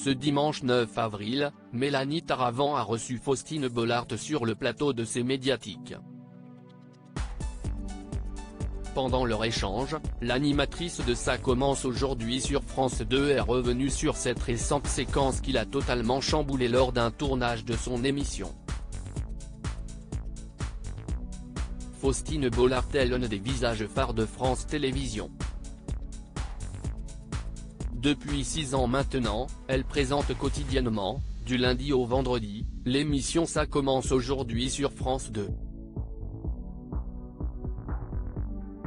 Ce dimanche 9 avril, Mélanie Taravant a reçu Faustine Bollaert sur le plateau de C'est Médiatique. Pendant leur échange, l'animatrice de Ça commence aujourd'hui sur France 2 est revenue sur cette récente séquence qui l'a totalement chamboulée lors d'un tournage de son émission. Faustine Bollaert est l'un des visages phares de France Télévisions. Depuis 6 ans maintenant, elle présente quotidiennement, du lundi au vendredi, l'émission Ça commence aujourd'hui sur France 2.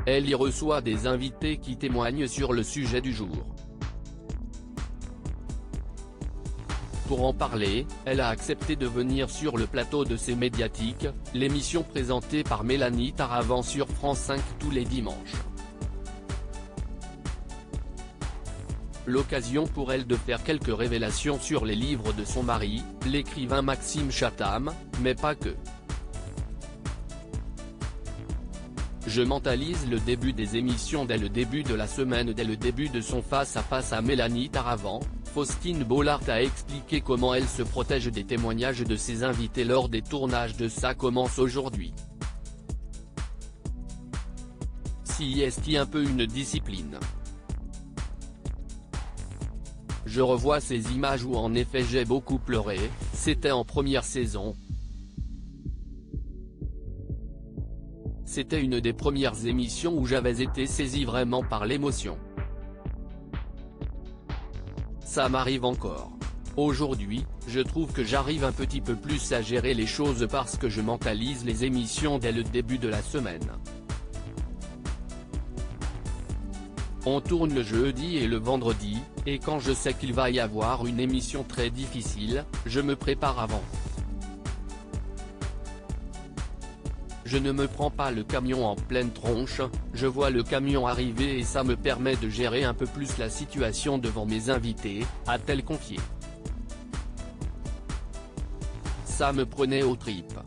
Elle y reçoit des invités qui témoignent sur le sujet du jour. Pour en parler, elle a accepté de venir sur le plateau de C'est Médiatique, l'émission présentée par Mélanie Taravant sur France 5 tous les dimanches. L'occasion pour elle de faire quelques révélations sur les livres de son mari, l'écrivain Maxime Chatham, mais pas que. Je mentalise le début des émissions dès le début de la semaine. Dès le début de son face-à-face à Mélanie Taravant, Faustine Bollaert a expliqué comment elle se protège des témoignages de ses invités lors des tournages de Ça commence aujourd'hui. Si est-il un peu une discipline. Je revois ces images où en effet j'ai beaucoup pleuré, c'était en première saison. C'était une des premières émissions où j'avais été saisi vraiment par l'émotion. Ça m'arrive encore. Aujourd'hui, je trouve que j'arrive un petit peu plus à gérer les choses parce que je mentalise les émissions dès le début de la semaine. On tourne le jeudi et le vendredi, et quand je sais qu'il va y avoir une émission très difficile, je me prépare avant. Je ne me prends pas le camion en pleine tronche, je vois le camion arriver et ça me permet de gérer un peu plus la situation devant mes invités, a-t-elle confié. Ça me prenait aux tripes.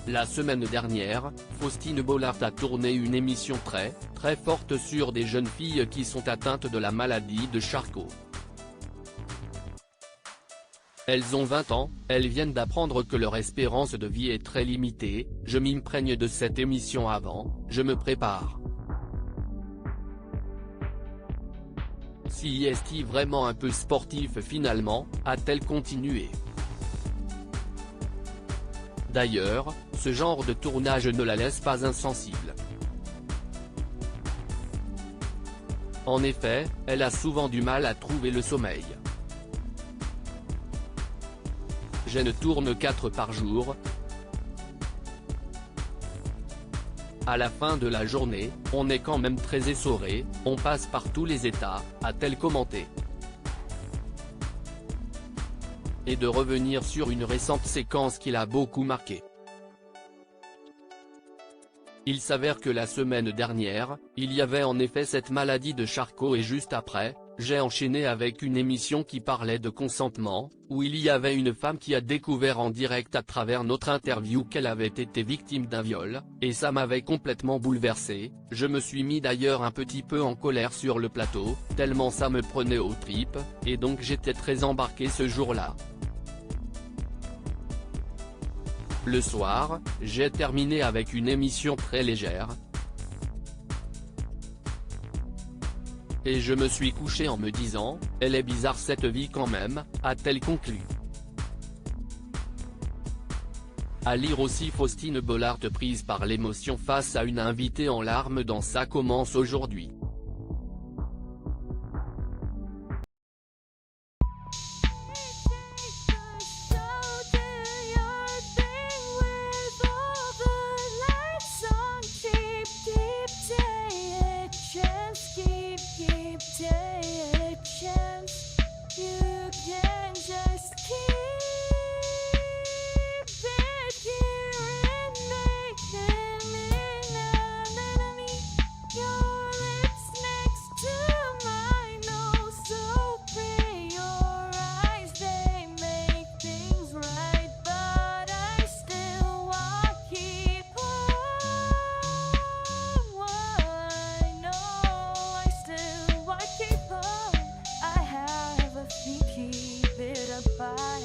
La semaine dernière, Faustine Bollaert a tourné une émission très forte sur des jeunes filles qui sont atteintes de la maladie de Charcot. Elles ont 20 ans, elles viennent d'apprendre que leur espérance de vie est très limitée, je m'imprègne de cette émission avant, je me prépare. Si est-il vraiment un peu sportif finalement, a-t-elle continué. D'ailleurs, ce genre de tournage ne la laisse pas insensible. En effet, elle a souvent du mal à trouver le sommeil. Je ne tourne 4 par jour. À la fin de la journée, on est quand même très essoré, on passe par tous les états, a-t-elle commenté. Et de revenir sur une récente séquence qui l'a beaucoup marqué. Il s'avère que la semaine dernière, il y avait en effet cette maladie de Charcot et juste après, j'ai enchaîné avec une émission qui parlait de consentement, où il y avait une femme qui a découvert en direct à travers notre interview qu'elle avait été victime d'un viol, et ça m'avait complètement bouleversé, je me suis mis d'ailleurs un petit peu en colère sur le plateau, tellement ça me prenait aux tripes, et donc j'étais très embarqué ce jour-là. Le soir, j'ai terminé avec une émission très légère. Et je me suis couché en me disant, elle est bizarre cette vie quand même, a-t-elle conclu. À lire aussi Faustine Bollaert prise par l'émotion face à une invitée en larmes dans Ça commence aujourd'hui. Your lips pas